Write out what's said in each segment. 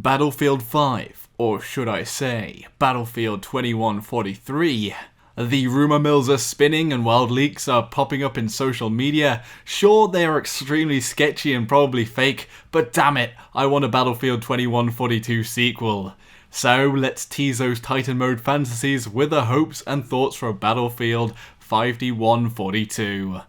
Battlefield 5, or should I say, Battlefield 2143. The rumour mills are spinning and wild leaks are popping up in social media. Sure, they are extremely sketchy and probably fake, but damn it, I want a Battlefield 2142 sequel. So let's tease those Titan mode fantasies with the hopes and thoughts for a Battlefield 5142.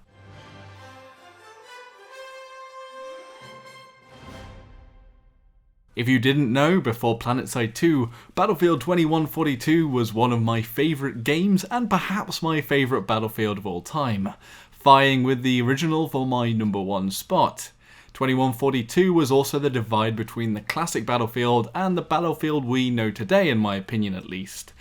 If you didn't know, before Planetside 2, Battlefield 2142 was one of my favourite games and perhaps my favourite Battlefield of all time, vying with the original for my number one spot. 2142 was also the divide between the classic Battlefield and the Battlefield we know today, in my opinion at least.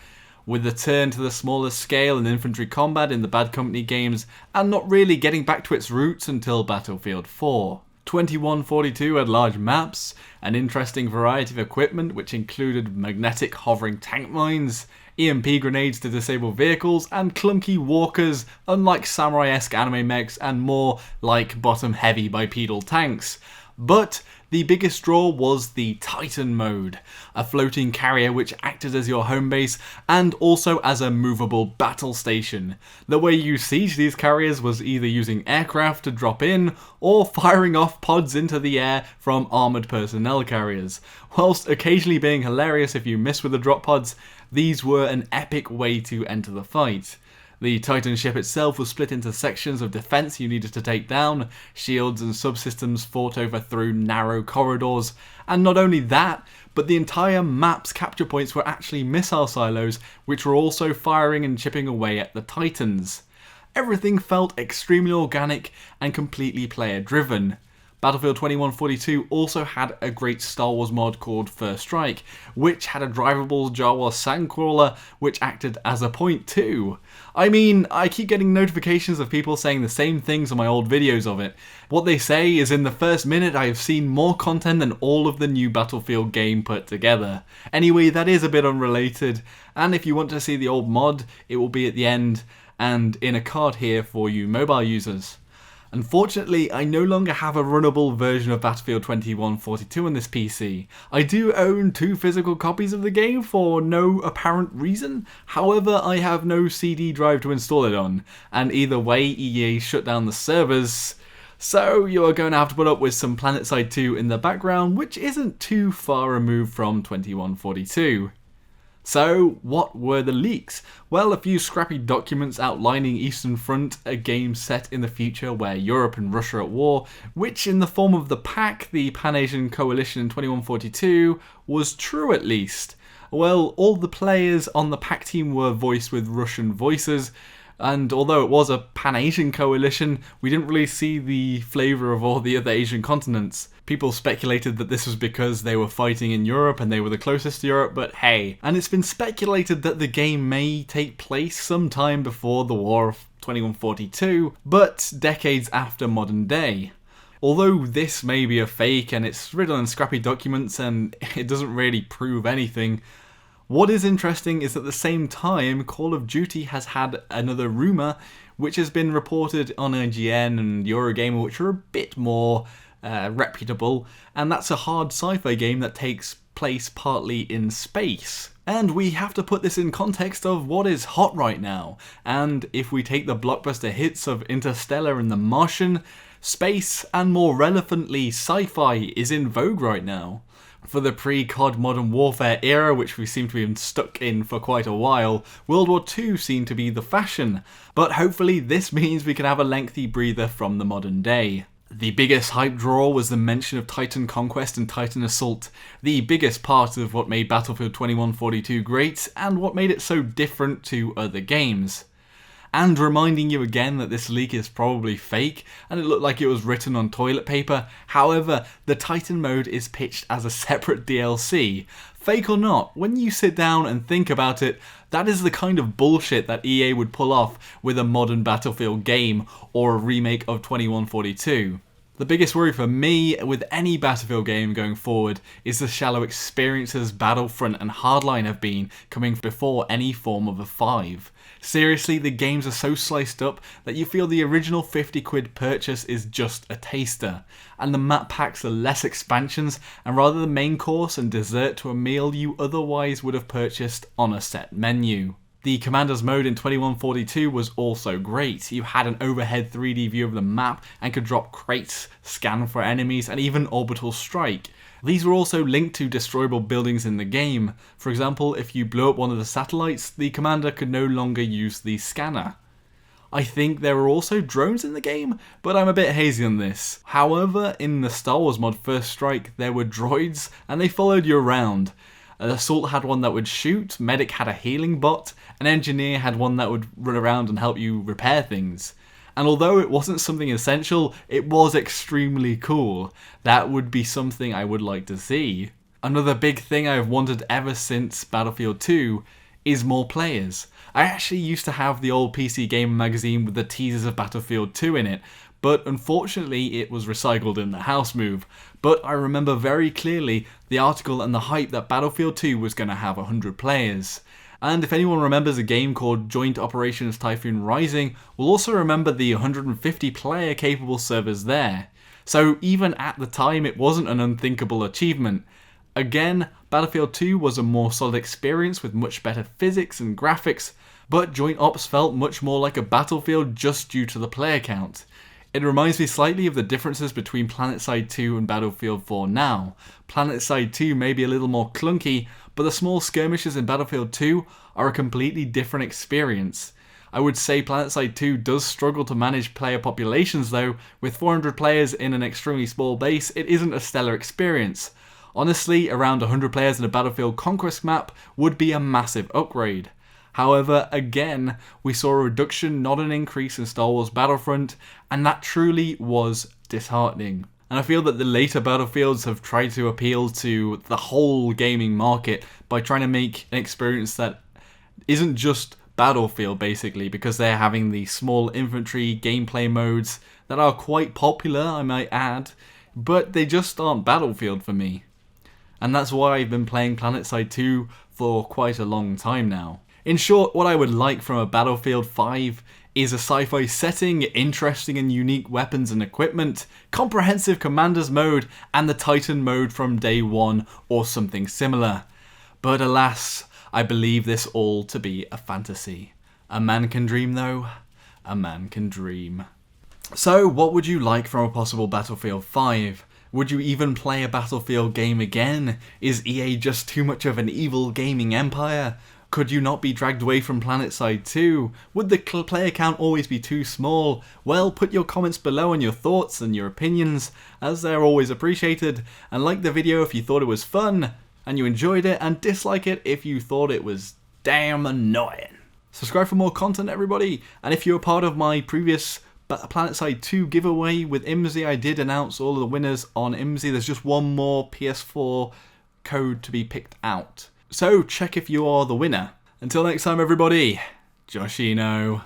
With the turn to the smaller scale and infantry combat in the Bad Company games, and not really getting back to its roots until Battlefield 4. 2142 had large maps, an interesting variety of equipment which included magnetic hovering tank mines, EMP grenades to disable vehicles, and clunky walkers unlike samurai-esque anime mechs and more like bottom-heavy bipedal tanks. But the biggest draw was the Titan mode, a floating carrier which acted as your home base and also as a movable battle station. The way you siege these carriers was either using aircraft to drop in or firing off pods into the air from armoured personnel carriers. Whilst occasionally being hilarious if you miss with the drop pods, these were an epic way to enter the fight. The Titan ship itself was split into sections of defence you needed to take down, shields and subsystems fought over through narrow corridors, and not only that, but the entire map's capture points were actually missile silos which were also firing and chipping away at the Titans. Everything felt extremely organic and completely player driven. Battlefield 2142 also had a great Star Wars mod called First Strike, which had a drivable Jawa sandcrawler which acted as a point too. I mean, I keep getting notifications of people saying the same things on my old videos of it. What they say is in the first minute I have seen more content than all of the new Battlefield game put together. Anyway, that is a bit unrelated, and if you want to see the old mod, it will be at the end and in a card here for you mobile users. Unfortunately, I no longer have a runnable version of Battlefield 2142 on this PC. I do own 2 physical copies of the game for no apparent reason, however I have no CD drive to install it on, and either way EA shut down the servers, so you are going to have to put up with some Planetside 2 in the background, which isn't too far removed from 2142. So, what were the leaks? Well, a few scrappy documents outlining Eastern Front, a game set in the future where Europe and Russia are at war, which in the form of the PAC, the Pan-Asian Coalition in 2142, was true at least. Well, all the players on the PAC team were voiced with Russian voices, and although it was a Pan-Asian coalition, we didn't really see the flavour of all the other Asian continents. People speculated that this was because they were fighting in Europe and they were the closest to Europe, but hey. And it's been speculated that the game may take place sometime before the War of 2142, but decades after modern day. Although this may be a fake and it's written on scrappy documents and it doesn't really prove anything, what is interesting is at the same time, Call of Duty has had another rumour which has been reported on IGN and Eurogamer, which are a bit more reputable, and that's a hard sci-fi game that takes place partly in space. And we have to put this in context of what is hot right now, and if we take the blockbuster hits of Interstellar and The Martian, space, and more relevantly sci-fi, is in vogue right now. For the pre-COD Modern Warfare era, which we seem to be stuck in for quite a while, World War II seemed to be the fashion, but hopefully this means we can have a lengthy breather from the modern day. The biggest hype draw was the mention of Titan Conquest and Titan Assault, the biggest part of what made Battlefield 2142 great and what made it so different to other games. And reminding you again that this leak is probably fake and it looked like it was written on toilet paper. However, the Titan mode is pitched as a separate DLC. Fake or not, when you sit down and think about it, that is the kind of bullshit that EA would pull off with a modern Battlefield game or a remake of 2142. The biggest worry for me with any Battlefield game going forward is the shallow experiences Battlefront and Hardline have been coming before any form of a 5. Seriously, the games are so sliced up that you feel the original 50 quid purchase is just a taster, and the map packs are less expansions and rather the main course and dessert to a meal you otherwise would have purchased on a set menu. The Commander's mode in 2142 was also great. You had an overhead 3D view of the map and could drop crates, scan for enemies, and even orbital strike. These were also linked to destroyable buildings in the game. For example, if you blew up one of the satellites, the Commander could no longer use the scanner. I think there were also drones in the game, but I'm a bit hazy on this. However, in the Star Wars mod First Strike, there were droids, and they followed you around. Assault had one that would shoot, Medic had a healing bot, and Engineer had one that would run around and help you repair things. And although it wasn't something essential, it was extremely cool. That would be something I would like to see. Another big thing I've wanted ever since Battlefield 2 is more players. I actually used to have the old PC Gamer magazine with the teasers of Battlefield 2 in it, but unfortunately it was recycled in the house move. But I remember very clearly the article and the hype that Battlefield 2 was going to have 100 players. And if anyone remembers a game called Joint Operations Typhoon Rising, will also remember the 150 player capable servers there. So even at the time it wasn't an unthinkable achievement. Again, Battlefield 2 was a more solid experience with much better physics and graphics, but Joint Ops felt much more like a Battlefield just due to the player count. It reminds me slightly of the differences between Planetside 2 and Battlefield 4 now. Planetside 2 may be a little more clunky, but the small skirmishes in Battlefield 2 are a completely different experience. I would say Planetside 2 does struggle to manage player populations though. With 400 players in an extremely small base, it isn't a stellar experience. Honestly, around 100 players in a Battlefield Conquest map would be a massive upgrade. However, again, we saw a reduction, not an increase in Star Wars Battlefront, and that truly was disheartening. And I feel that the later Battlefields have tried to appeal to the whole gaming market by trying to make an experience that isn't just Battlefield basically, because they're having the small infantry gameplay modes that are quite popular, I might add, but they just aren't Battlefield for me. And that's why I've been playing Planetside 2 for quite a long time now. In short, what I would like from a Battlefield 5 is a sci-fi setting, interesting and unique weapons and equipment, comprehensive Commander's mode, and the Titan mode from day one or something similar. But alas, I believe this all to be a fantasy. A man can dream though, a man can dream. So what would you like from a possible Battlefield 5? Would you even play a Battlefield game again? Is EA just too much of an evil gaming empire? Could you not be dragged away from Planetside 2? Would the player count always be too small? Well, put your comments below on your thoughts and your opinions, as they're always appreciated, and like the video if you thought it was fun and you enjoyed it, and dislike it if you thought it was damn annoying. Subscribe for more content, everybody, and if you're a part of my previous Planetside 2 giveaway with IMSI, I did announce all of the winners on IMSI. There's just one more PS4 code to be picked out. So check if you are the winner. Until next time everybody, Joshino.